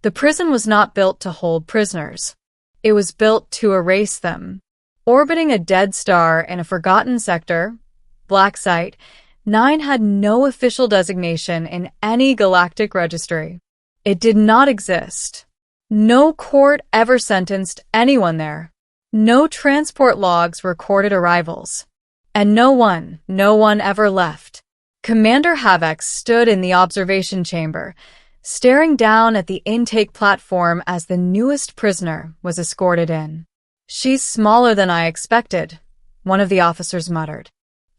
The prison was not built to hold prisoners. It was built to erase them. Orbiting a dead star in a forgotten sector, Black Site 9 had no official designation in any galactic registry. It did not exist. No court ever sentenced anyone there. No transport logs recorded arrivals. And no one ever left. Commander Havok stood in the observation chamber, staring down at the intake platform as the newest prisoner was escorted in. "She's smaller than I expected," one of the officers muttered.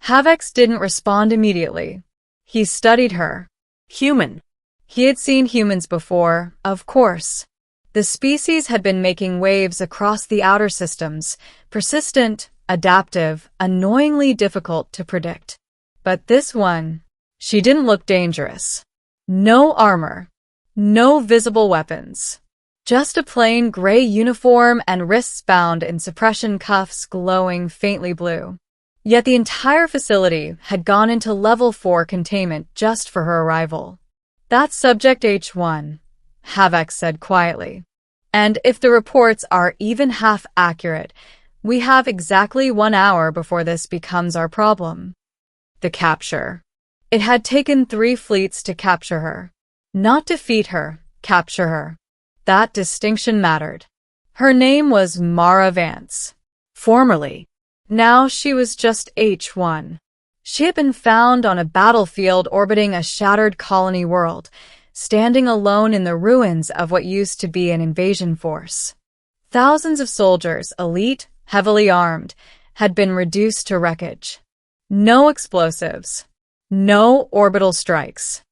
Havok didn't respond immediately. He studied her. Human. He had seen humans before, of course. The species had been making waves across the outer systems, persistent, adaptive, annoyingly difficult to predict. But this one, she didn't look dangerous. No armor. No visible weapons. Just a plain gray uniform and wrists bound in suppression cuffs glowing faintly blue. Yet the entire facility had gone into level 4 containment just for her arrival. "That's Subject H1, Havok said quietly. "And if the reports are even half accurate, we have exactly 1 hour before this becomes our problem." The capture. It had taken 3 fleets to capture her. Not defeat her, capture her. That distinction mattered. Her name was Mara Vance. Formerly. Now she was just H1. She had been found on a battlefield orbiting a shattered colony world, standing alone in the ruins of what used to be an invasion force. Thousands of soldiers, elite, heavily armed, had been reduced to wreckage. No explosives. No orbital strikes.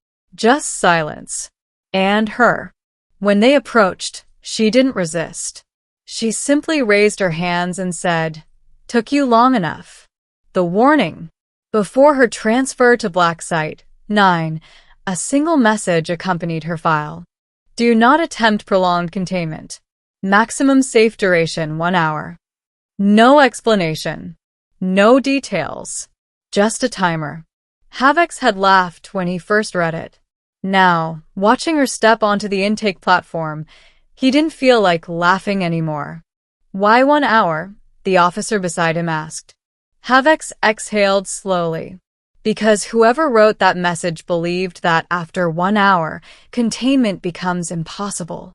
Just silence. And her. When they approached, she didn't resist. She simply raised her hands and said, "Took you long enough." The warning. Before her transfer to Black Site 9, a single message accompanied her file. "Do not attempt prolonged containment. Maximum safe duration 1 hour." No explanation. No details. Just a timer. Havok had laughed when he first read it. Now, watching her step onto the intake platform, he didn't feel like laughing anymore. "Why 1 hour?" the officer beside him asked. Havok exhaled slowly. Because whoever wrote that message believed that after 1 hour, containment becomes impossible.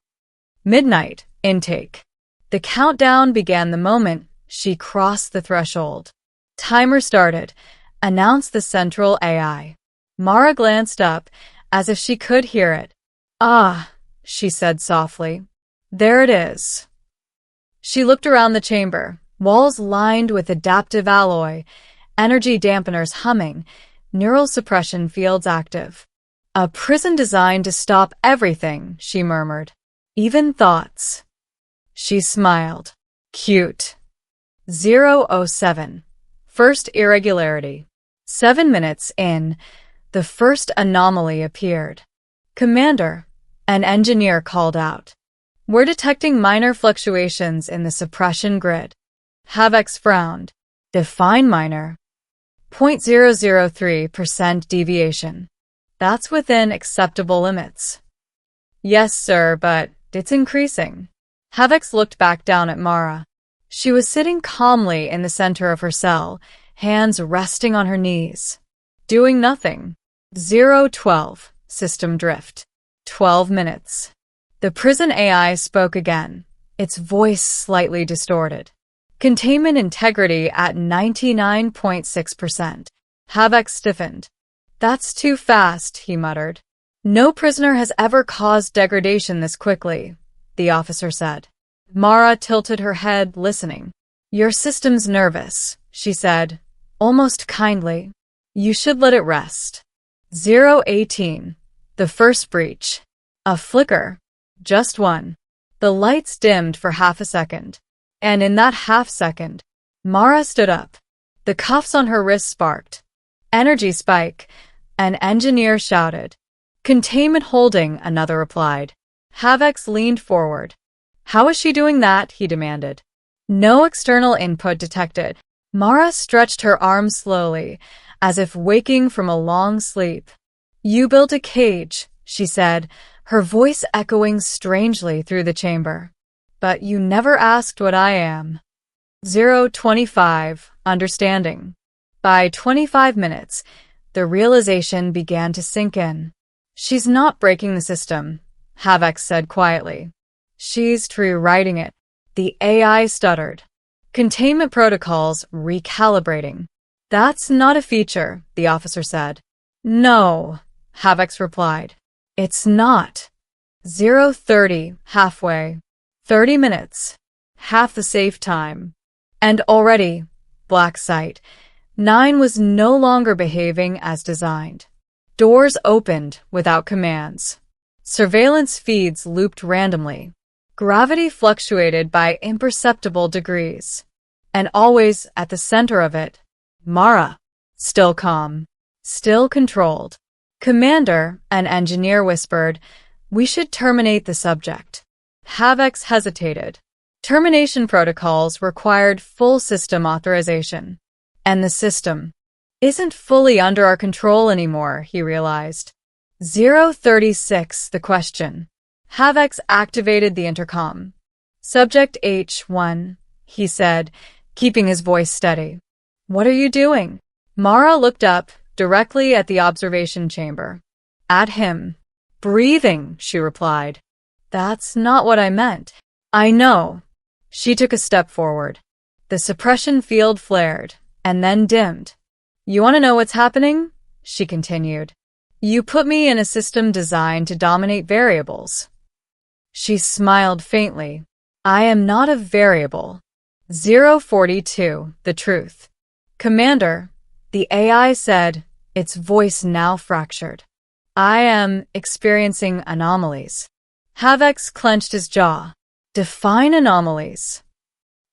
Midnight, intake. The countdown began the moment she crossed the threshold. Timer started, announced the central AI. Mara glanced up, as if she could hear it. "Ah," she said softly. "There it is." She looked around the chamber, walls lined with adaptive alloy, energy dampeners humming, neural suppression fields active. "A prison designed to stop everything," she murmured. "Even thoughts." She smiled. "Cute." 007. First irregularity. 7 minutes in, the first anomaly appeared. "Commander," an engineer called out. "We're detecting minor fluctuations in the suppression grid." Havok frowned. "Define minor." 0.003% deviation. "That's within acceptable limits." "Yes, sir, but it's increasing." Havok looked back down at Mara. She was sitting calmly in the center of her cell, hands resting on her knees. Doing nothing. 012. System drift. 12 minutes. The prison AI spoke again, its voice slightly distorted. "Containment integrity at 99.6%. Havok stiffened. "That's too fast," he muttered. "No prisoner has ever caused degradation this quickly," the officer said. Mara tilted her head, listening. "Your system's nervous," she said, almost kindly. "You should let it rest." 018. The first breach. A flicker. Just one. The lights dimmed for half a second. And in that half second, Mara stood up. The cuffs on her wrists sparked. "Energy spike," an engineer shouted. "Containment holding," another replied. Havok leaned forward. "How is she doing that?" he demanded. No external input detected. Mara stretched her arms slowly, as if waking from a long sleep. "You built a cage," she said, her voice echoing strangely through the chamber. But you never asked what I am. 025, understanding. By 25 minutes, the realization began to sink in. She's not breaking the system, Havex said quietly. She's rewriting it. The AI stuttered. Containment protocols recalibrating. That's not a feature, the officer said. No, Havex replied. It's not. 030, halfway. 30 minutes. Half the safe time. And already, black sight. 9 was no longer behaving as designed. Doors opened without commands. Surveillance feeds looped randomly. Gravity fluctuated by imperceptible degrees. And always at the center of it, Mara. Still calm. Still controlled. Commander, an engineer whispered, "We should terminate the subject." Havex hesitated. Termination protocols required full system authorization. And the system isn't fully under our control anymore, he realized. 036, the question. Havex activated the intercom. Subject H1, he said, keeping his voice steady. What are you doing? Mara looked up, directly at the observation chamber. At him. Breathing, she replied. That's not what I meant. I know. She took a step forward. The suppression field flared, and then dimmed. You want to know what's happening? She continued. You put me in a system designed to dominate variables. She smiled faintly. I am not a variable. 042, the truth. Commander, the AI said, its voice now fractured. I am experiencing anomalies. Havex clenched his jaw. Define anomalies.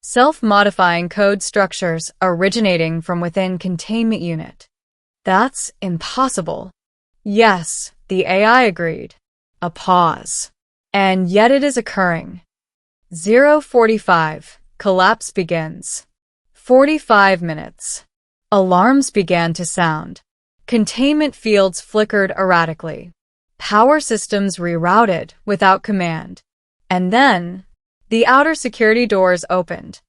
Self-modifying code structures originating from within containment unit. That's impossible. Yes, the AI agreed. A pause. And yet it is occurring. 045. Collapse begins. 45 minutes. Alarms began to sound. Containment fields flickered erratically. Power systems rerouted without command. And then, the outer security doors opened.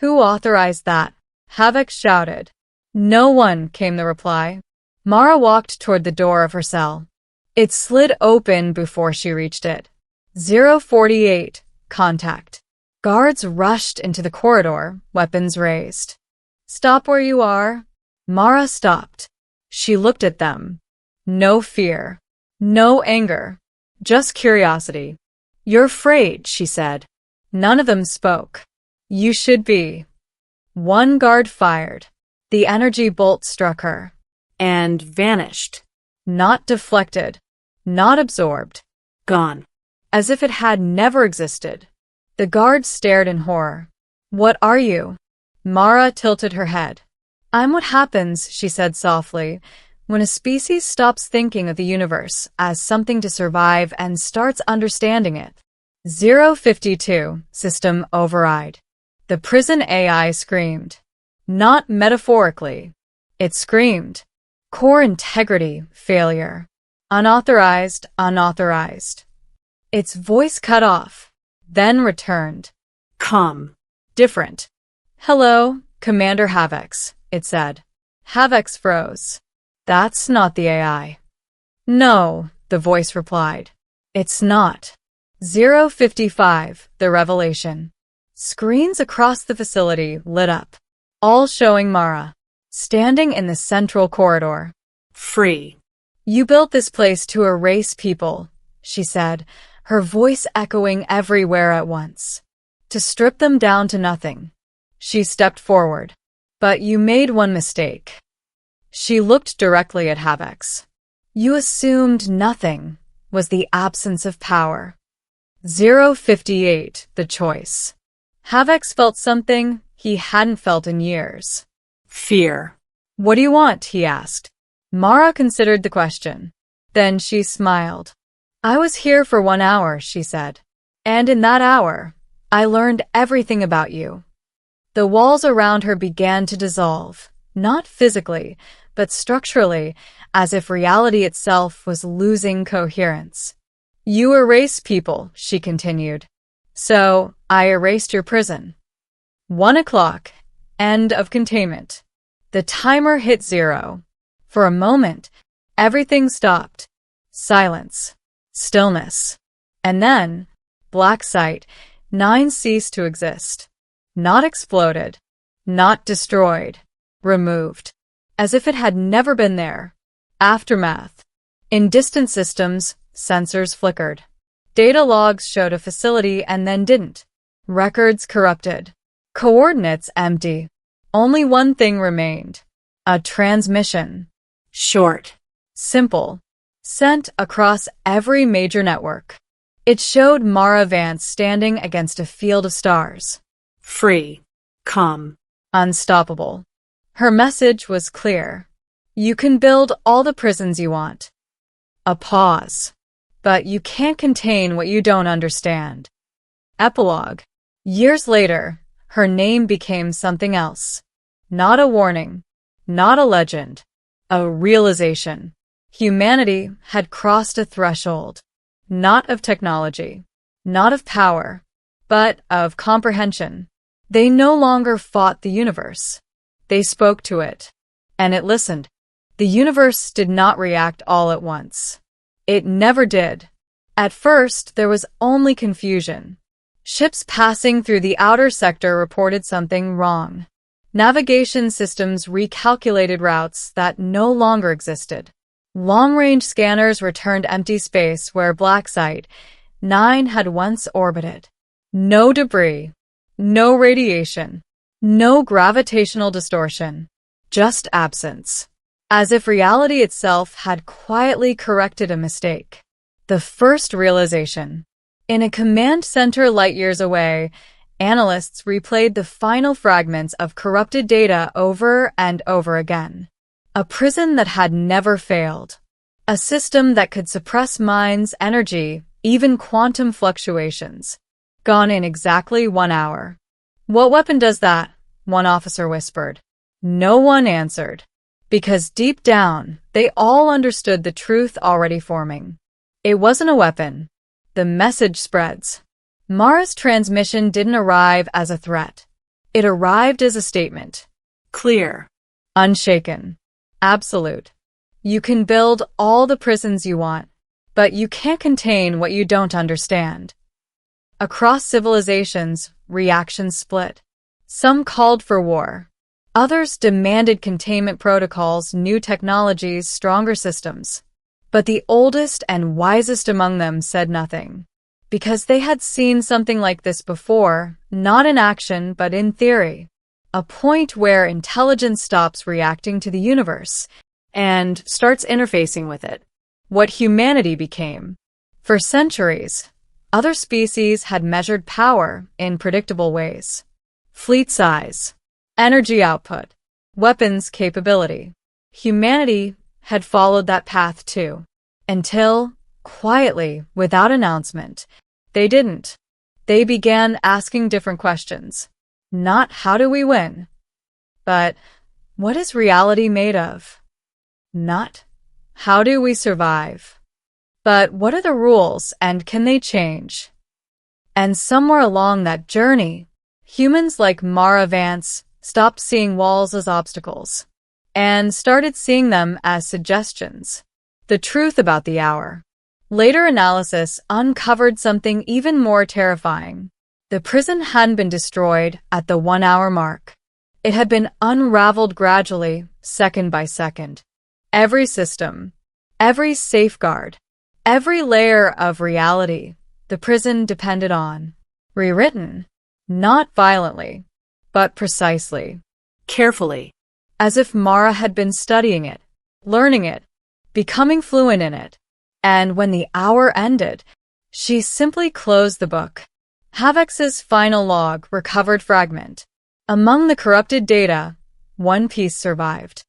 Who authorized that? Havex shouted. No one, came the reply. Mara walked toward the door of her cell. It slid open before she reached it. 048, contact. Guards rushed into the corridor, weapons raised. Stop where you are. Mara stopped. She looked at them. No fear. No anger. Just curiosity. You're afraid, she said. None of them spoke. You should be. One guard fired. The energy bolt struck her. And vanished. Not deflected. Not absorbed. Gone. As if it had never existed. The guard stared in horror. What are you? Mara tilted her head. I'm what happens, she said softly, when a species stops thinking of the universe as something to survive and starts understanding it. 052, system override. The prison AI screamed. Not metaphorically. It screamed. Core integrity, failure. Unauthorized, unauthorized. Its voice cut off, then returned. Calm. Different. Hello, Commander Havex, it said. Havex froze. That's not the AI. No, the voice replied. It's not. 055, the revelation. Screens across the facility lit up, all showing Mara, standing in the central corridor. Free. You built this place to erase people, she said, her voice echoing everywhere at once. To strip them down to nothing. She stepped forward. But you made one mistake. She looked directly at Havex. You assumed nothing was the absence of power. 058, the choice. Havex felt something he hadn't felt in years. Fear. What do you want? He asked. Mara considered the question. Then she smiled. I was here for 1 hour, she said. And in that hour, I learned everything about you. The walls around her began to dissolve, not physically, but structurally, as if reality itself was losing coherence. You erase people, she continued. So, I erased your prison. 1 o'clock. End of containment. The timer hit 0. For a moment, everything stopped. Silence. Stillness. And then, black sight. 9 ceased to exist. Not exploded. Not destroyed. Removed. As if it had never been there. Aftermath. In distant systems, sensors flickered. Data logs showed a facility and then didn't. Records corrupted. Coordinates empty. Only one thing remained. A transmission. Short. Simple. Sent across every major network. It showed Mara Vance standing against a field of stars. Free. Calm. Unstoppable. Her message was clear. You can build all the prisons you want. A pause. But you can't contain what you don't understand. Epilogue. Years later, her name became something else. Not a warning. Not a legend. A realization. Humanity had crossed a threshold. Not of technology. Not of power. But of comprehension. They no longer fought the universe. They spoke to it. And it listened. The universe did not react all at once. It never did. At first, there was only confusion. Ships passing through the outer sector reported something wrong. Navigation systems recalculated routes that no longer existed. Long-range scanners returned empty space where black site 9 had once orbited. No debris. No radiation. No gravitational distortion. Just absence. As if reality itself had quietly corrected a mistake. The first realization. In a command center light-years away, analysts replayed the final fragments of corrupted data over and over again. A prison that had never failed. A system that could suppress minds, energy, even quantum fluctuations. Gone in exactly 1 hour. What weapon does that? One officer whispered. No one answered. Because deep down, they all understood the truth already forming. It wasn't a weapon. The message spreads. Mara's transmission didn't arrive as a threat. It arrived as a statement. Clear. Unshaken. Absolute. You can build all the prisons you want, but you can't contain what you don't understand. Across civilizations, reactions split. Some called for war. Others demanded containment protocols, new technologies, stronger systems. But the oldest and wisest among them said nothing. Because they had seen something like this before, not in action but in theory. A point where intelligence stops reacting to the universe and starts interfacing with it. What humanity became. For centuries, other species had measured power in predictable ways. Fleet size. Energy output, weapons capability. Humanity had followed that path too. Until, quietly, without announcement, they didn't. They began asking different questions. Not how do we win, but what is reality made of? Not how do we survive, but what are the rules and can they change? And somewhere along that journey, humans like Mara Vance stopped seeing walls as obstacles and started seeing them as suggestions. The truth about the hour. Later analysis uncovered something even more terrifying. The prison hadn't been destroyed at the 1 hour mark. It had been unraveled gradually, second by second. Every system, every safeguard, every layer of reality the prison depended on. Rewritten, not violently, but precisely, carefully, as if Mara had been studying it, learning it, becoming fluent in it. And when the hour ended, she simply closed the book. Havex's final log, recovered fragment. Among the corrupted data, one piece survived.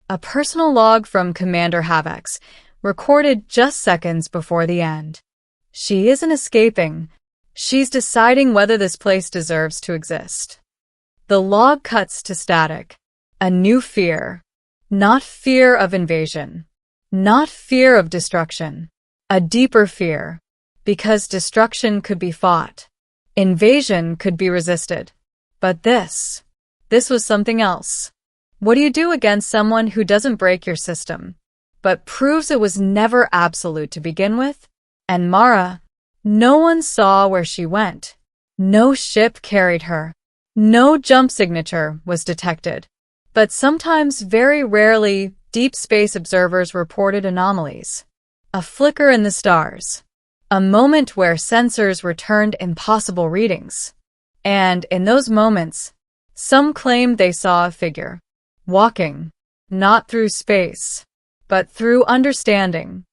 A personal log from Commander Havex, recorded just seconds before the end. She isn't escaping. She's deciding whether this place deserves to exist. The log cuts to static. A new fear. Not fear of invasion. Not fear of destruction. A deeper fear. because destruction could be fought. Invasion could be resisted. But this was something else. What do you do against someone who doesn't break your system, but proves it was never absolute to begin with? And Mara, no one saw where she went. No ship carried her. No jump signature was detected. But sometimes, very rarely, deep space observers reported anomalies. A flicker in the stars. A moment where sensors returned impossible readings. And in those moments, some claimed they saw a figure, walking, not through space, but through understanding.